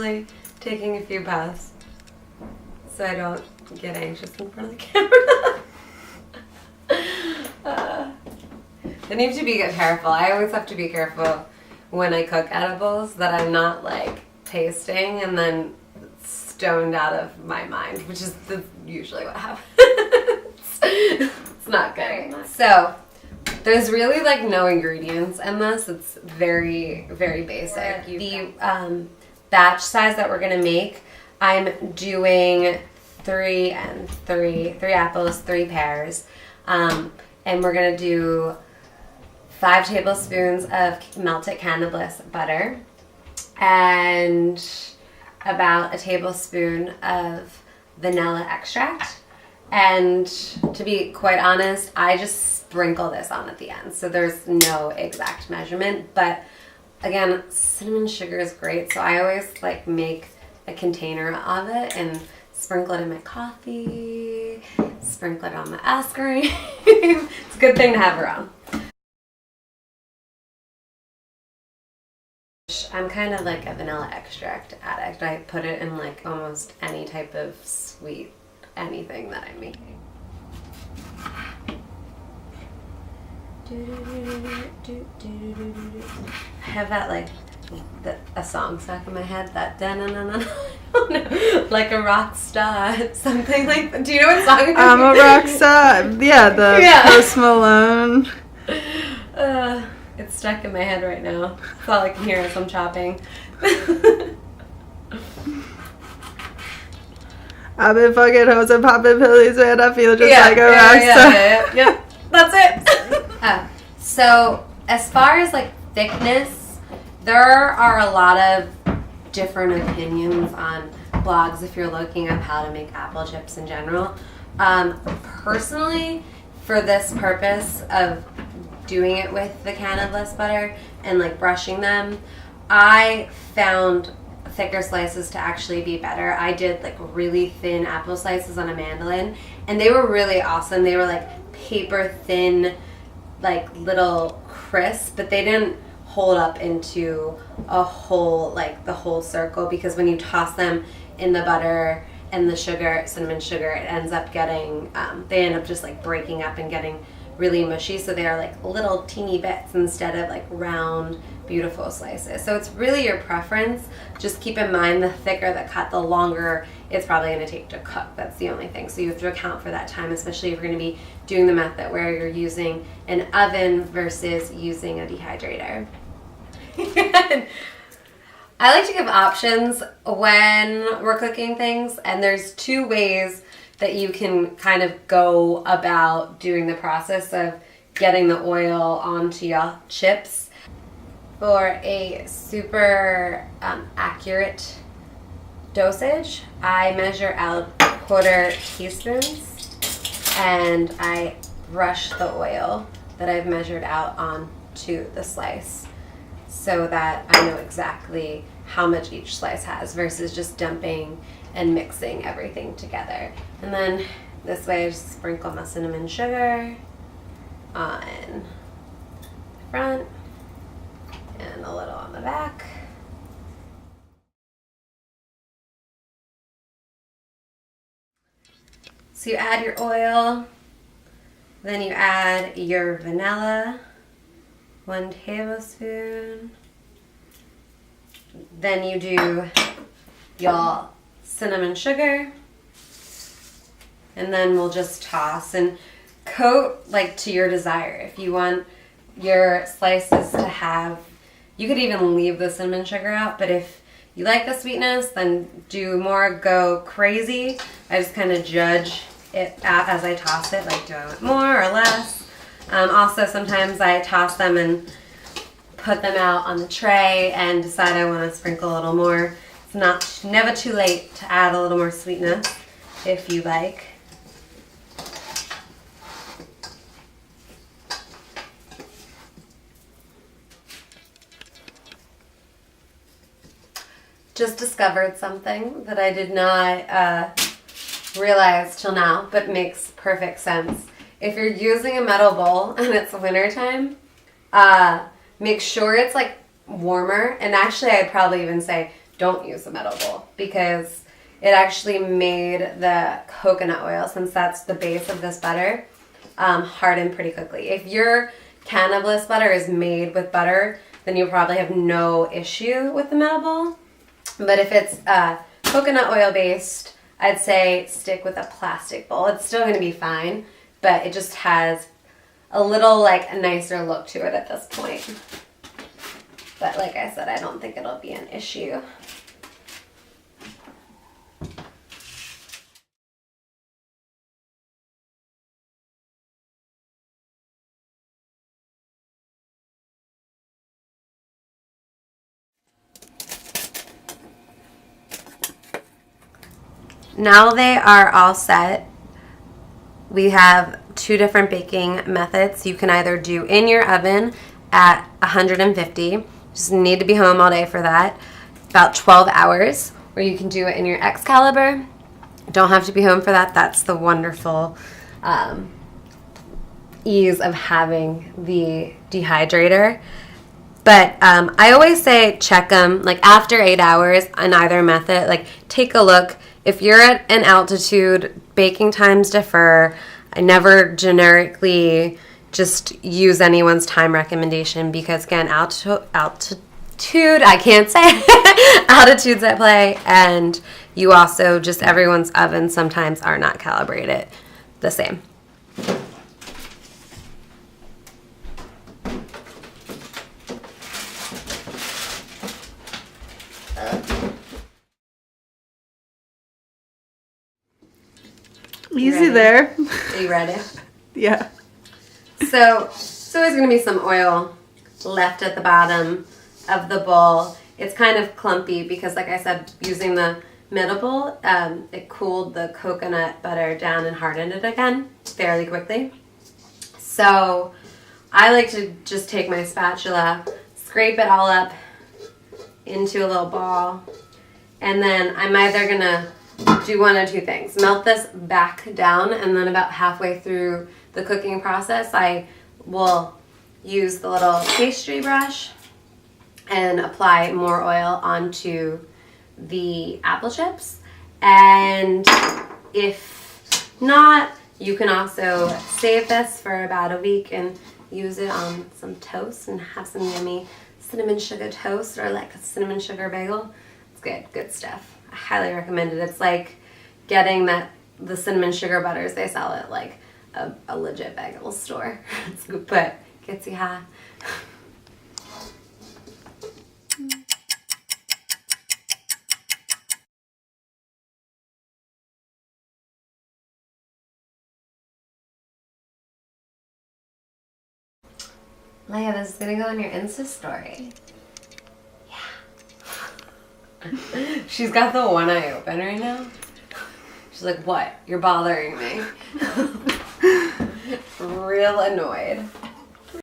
casually taking a few puffs so I don't get anxious in front of the camera. I need to be careful. I always have to be careful when I cook edibles that I'm not like tasting and then stoned out of my mind, which is usually what happens. It's not good. So there's really like no ingredients in this. It's very, very basic. The batch size that we're gonna make, I'm doing 3 apples, 3 pears, and we're gonna do 5 tablespoons of melted cannabliss butter and about a tablespoon of vanilla extract. And to be quite honest, I just sprinkle this on at the end. So there's no exact measurement, but again, cinnamon sugar is great. So I always like make a container of it and sprinkle it in my coffee, sprinkle it on my ice cream. It's a good thing to have around. I'm kind of like a vanilla extract addict. I put it in like almost any type of sweet anything that I'm making. I have that like a song stuck in my head, that like a rock star, something like that. Do you know what song I'm a rock star? Yeah, the Post Malone. It's stuck in my head right now. That's all I can hear is I'm chopping. I've been fucking hoes and popping pillies, man. I feel just like a rock star. Yeah. That's it. So as far as like thickness, there are a lot of different opinions on blogs if you're looking up how to make apple chips in general. Personally, for this purpose of doing it with the cannabliss butter and like brushing them, I found thicker slices to actually be better. I did like really thin apple slices on a mandolin and they were really awesome. They were like paper thin, like little crisp, but they didn't hold up into a whole, like the whole circle, because when you toss them in the butter and the sugar, cinnamon sugar, it ends up getting, they end up just like breaking up and getting really mushy, so they are like little teeny bits instead of like round beautiful slices. So it's really your preference. Just keep in mind the thicker the cut, the longer it's probably going to take to cook. That's the only thing. So you have to account for that time, especially if you're going to be doing the method where you're using an oven versus using a dehydrator. I like to give options when we're cooking things, and there's 2 ways that you can kind of go about doing the process of getting the oil onto your chips. For a super accurate dosage, I measure out 1/4 teaspoons and I brush the oil that I've measured out onto the slice so that I know exactly how much each slice has versus just dumping and mixing everything together. And then this way I just sprinkle my cinnamon sugar on the front and a little on the back. So you add your oil, then you add your vanilla, 1 tablespoon. Then you do your cinnamon sugar, and then we'll just toss and coat like to your desire. If you want your slices to have, you could even leave the cinnamon sugar out, but if you like the sweetness, then do more, go crazy. I just kind of judge it out as I toss it, like do I want more or less. Also sometimes I toss them and put them out on the tray and decide I want to sprinkle a little more. It's never too late to add a little more sweetness if you like. Just discovered something that I did not realize till now, but makes perfect sense. If you're using a metal bowl and it's wintertime, make sure it's like warmer, and actually I'd probably even say don't use the metal bowl because it actually made the coconut oil, since that's the base of this butter, harden pretty quickly. If your cannabliss butter is made with butter, then you'll probably have no issue with the metal bowl. But if it's coconut oil based, I'd say stick with a plastic bowl. It's still going to be fine, but it just has a little like a nicer look to it at this point. But like I said, I don't think it'll be an issue. Now they are all set. We have 2 different baking methods. You can either do in your oven at 150. Just need to be home all day for that. About 12 hours. Or you can do it in your Excalibur. Don't have to be home for that. That's the wonderful ease of having the dehydrator. But I always say check them like after 8 hours on either method. Like take a look. If you're at an altitude, baking times differ. I never generically just use anyone's time recommendation because, again, altitude, I can't say, altitudes at play. And you also, just everyone's ovens sometimes are not calibrated the same. Easy there. Are you ready? Yeah. So, there's always going to be some oil left at the bottom of the bowl. It's kind of clumpy because, like I said, using the metal bowl, it cooled the coconut butter down and hardened it again fairly quickly. So, I like to just take my spatula, scrape it all up into a little ball, and then I'm either going to do one of 2 things. Melt this back down, and then about halfway through the cooking process, I will use the little pastry brush and apply more oil onto the apple chips. And if not, you can also save this for about a week and use it on some toast and have some yummy cinnamon sugar toast or like a cinnamon sugar bagel. It's good stuff. I highly recommend it. It's like getting the cinnamon sugar butters they sell at like a legit bagel store. It's good, but gets you high. Leia, this is gonna go on your Insta story. She's got the one eye open right now. She's like, what? You're bothering me. Real annoyed.